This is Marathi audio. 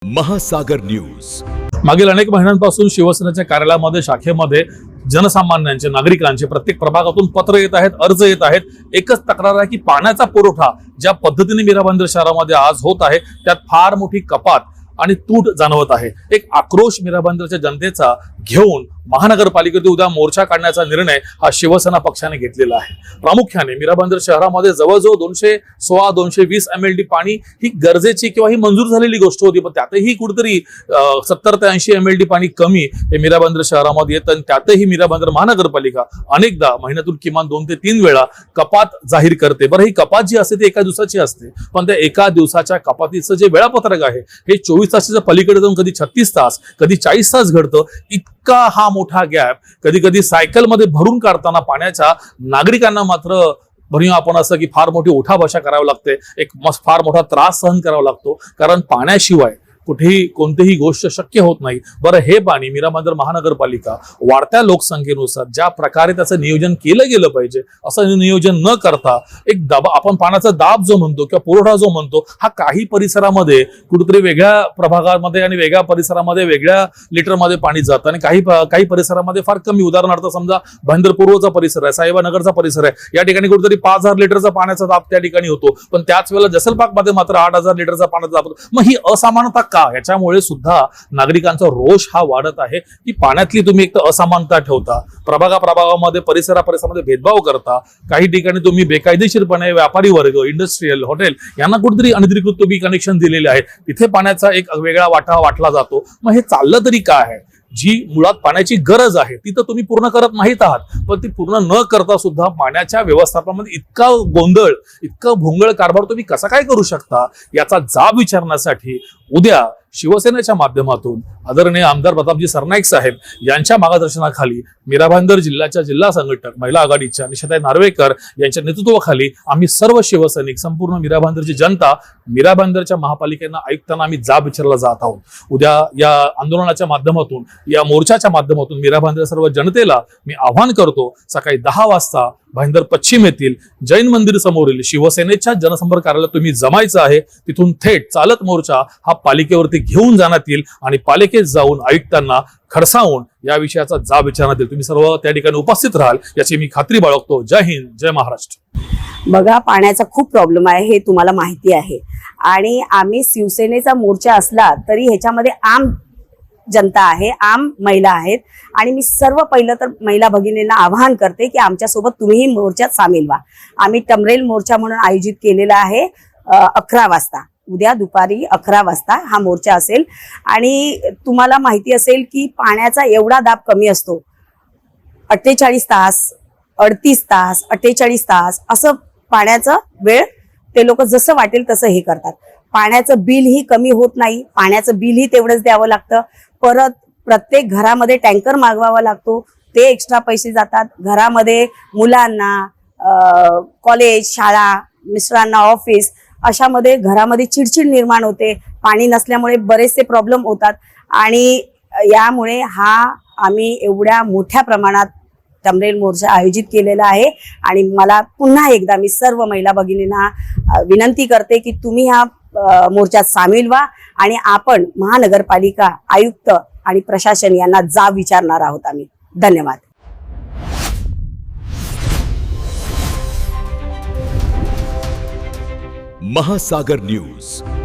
महासागर न्यूज. मागील अनेक महिन्यांपासून शिवसेनेच्या कार्यालयामध्ये शाखेमध्ये जनसामान्यांचे नागरिकांचे प्रत्येक प्रभागातून पत्र येत आहेत, अर्ज येत आहेत. एकच तक्रार आहे की पाण्याचा पुरवठा ज्या पद्धतीने मीरा भाईंदर शहरामध्ये आज होत आहे त्यात फार मोठी कपात आणि तूट जाणवत आहे. एक आक्रोश मीरा भाईंदरच्या जनतेचा घेऊन महानगरपालिकेत उद्या मोर्चा काढण्याचा निर्णय हा शिवसेना पक्षाने घेतलेला आहे. प्रामुख्याने मीरा भाईंदर शहरामध्ये जवळजवळ 216-220 MLD पाणी ही गरजेची किंवा ही मंजूर झालेली गोष्ट होती, पण त्यातही कुठेतरी 70 ते 80 MLD पाणी कमी हे मीरा भाईंदर शहरामध्ये येतं आणि त्यातही मीरा भाईंदर महानगरपालिका अनेकदा महिन्यातून किमान 2 ते 3 वेळा कपात जाहीर करते. बरं, ही कपात जी असते ती एका दिवसाची असते, पण त्या एका दिवसाच्या कपातीचं जे वेळापत्रक आहे हे 24 तासाच्या पलीकडे जाऊन कधी 36 तास कधी 40 तास घडतं. इतका हा मोठा गॅप कधी कधी सायकल मध्ये भरून काढताना पाण्याच्या नागरिकांना मात्र भरून आपण असं की फार मोठी उठाबशा करावी लागते, एक फार मोठा त्रास सहन करावा लागतो, कारण पाण्याशिवाय कुठेही कोणतीही गोष्ट शक्य होत नाही. बरं, हे पाणी मीरा भाईंदर महानगरपालिका वाढत्या लोकसंख्येनुसार ज्या प्रकारे त्याचं नियोजन केलं गेलं पाहिजे असं नियोजन न करता एक दाब, आपण पाण्याचा दाब जो म्हणतो किंवा पुरवठा जो म्हणतो हा काही परिसरामध्ये कुठेतरी वेगळ्या प्रभागामध्ये आणि वेगळ्या परिसरामध्ये वेगळ्या लिटरमध्ये पाणी जातं आणि काही परिसरामध्ये फार कमी. उदाहरणार्थ समजा भाईंदर पूर्वचा परिसर आहे, साहेबानगरचा परिसर आहे, या ठिकाणी कुठेतरी 5000 लिटरचा पाण्याचा दाब त्या ठिकाणी होतो, पण त्याच वेळेला जसलबागमध्ये मात्र 8000 लिटरचा पाण्याचा दाब होतो. मग ही असमानता का? याच्यामुळे सुद्धा नागरिकांचा रोष हा वाढत आहे की पाण्यातली तुम्ही एक तर असमानता ठेवता, प्रभागामध्ये परिसरामध्ये भेदभाव करता, काही ठिकाणी तुम्ही बेकायदेशीरपणे व्यापारी वर्ग, इंडस्ट्रीयल, हॉटेल यांना कुठेतरी अनधिकृत तुम्ही कनेक्शन दिलेले आहे, तिथे पाण्याचा एक वेगळा वाटा वाटला जातो. मग हे चाललं तरी काय आहे? जी मुळात पाण्याची गरज आहे ती तर तुम्ही पूर्ण करत नाहीत आहात, पण ती पूर्ण न करता सुद्धा पाण्याच्या व्यवस्थापनामध्ये इतका गोंधळ, इतका भोंगळ कारभार तुम्ही कसा काय करू शकता याचा जाब विचारण्यासाठी उद्या शिवसेनेच्या माध्यमातून आदरणीय आमदार प्रतापजी सरनाईक साहेब यांच्या मार्गदर्शनाखाली मीरा भाईंदर जिल्ह्याच्या जिल्हा संघटक महिला आघाडीच्या निशाताई नार्वेकर यांच्या नेतृत्वाखाली आम्ही सर्व शिवसैनिक, संपूर्ण मीरा भाईंदरची जनता, मीरा भाईंदरच्या महापालिकेनं आयुक्तांना आम्ही जाब विचारला जात आहोत. उद्या या आंदोलनाच्या माध्यमातून, या मोर्चाच्या माध्यमातून मीरा भाईंदर सर्व जनतेला मी आवाहन करतो, सकाळी 10 वाजता भाईंदर पश्चिम येथील जैन मंदिर समोरील शिवसेनेच्या जनसंपर्क कार्यालयात तुम्ही जमायचं आहे. तिथून थेट चालत मोर्चा हा पालिकेवरती घेऊन जाण्यात येईल आणि पालिकेत जाऊन आयुक्तांना खडसावून या विषयाचा जाब विचारण्यात येईल. तुम्ही सर्व त्या ठिकाणी उपस्थित राहाल याची मी खात्री बाळगतो. जय हिंद, जय महाराष्ट्र. बघा, पाण्याचा खूप प्रॉब्लेम आहे हे तुम्हाला माहिती आहे आणि आम्ही शिवसेनेचा मोर्चा असला तरी ह्याच्यामध्ये आम जनता आहे, आम महिला आहेत आणि मी सर्व पहिलं तर महिला भगिनींना आवाहन करते की आमच्यासोबत तुम्हीही मोर्चात सामील व्हा. आम्ही टमरेल मोर्चा म्हणून आयोजित केलेला आहे 11 वाजता, उद्या दुपारी 11 वाजता हा मोर्चा असेल. आणि तुम्हाला माहिती असेल की पाण्याचा एवढा दाब कमी असतो, 48 तास, 38 तास, 48 तास असं पाण्याचा वेळ ते लोक जसं वाटेल तसं हे करतात. पाण्याचं बिल ही कमी होत नाही, पाण्याचं बिल ही तेवढंच द्यावं लागतं. परत प्रत्येक घरामध्ये टँकर मागवावा लागतो, ते एक्स्ट्रा पैसे जातात. घरामध्ये मुलांना कॉलेज, शाळा, मिस्टरांना ऑफिस, अशामध्ये घरामध्ये चिडचिड निर्माण होते. पाणी नसल्यामुळे बरेचसे प्रॉब्लेम होतात आणि यामुळे हा आम्ही एवढ्या मोठ्या प्रमाणात टमरेल मोर्चा आयोजित केलेला आहे. आणि मला पुन्हा एकदा मी सर्व महिला भगिनींना विनंती करते की तुम्ही ह्या मोर्चात सामील व्हा आणि आपण महानगरपालिका आयुक्त आणि प्रशासन यांना जाब विचारणार आहोत आम्ही. धन्यवाद. महासागर न्यूज.